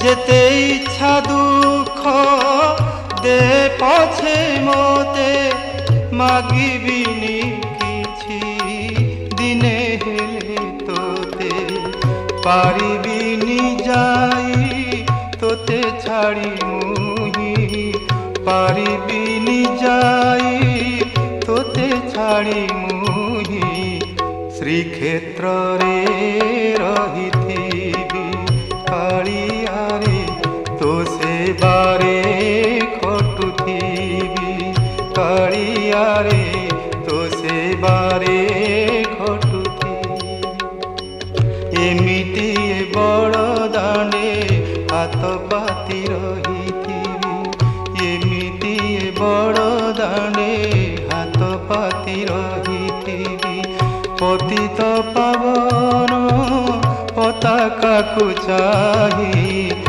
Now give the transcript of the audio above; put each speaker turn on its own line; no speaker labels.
যেতে ইচ্ছা দুঃখ দে পছে মতে মাগিবিনি কিছু দিনে হেলে তোতে পারিবিনি যাই তোতে ছাড়ি মুহি পারিবিনি যাই তোতে ছাড়ি মুহি শ্রীক্ষেত্রে রহিথিবি কাଳିଆରେ ତୋ ସେବାରେ ଖଟୁଥିବି କାଳିଆରେ ତୋ ସେବାରେ ଖଟୁଥିବି ଏମିତି ବଡ଼ଦାଣ୍ଡେ ହାତ ପାତି ରହିଥିବି ଏମିତି ବଡ଼ଦାଣ୍ଡେ ହାତ ପାତି ରହିଥିବି ପତିତ ପାବନ ପତାକାକୁ ଚାହିଁ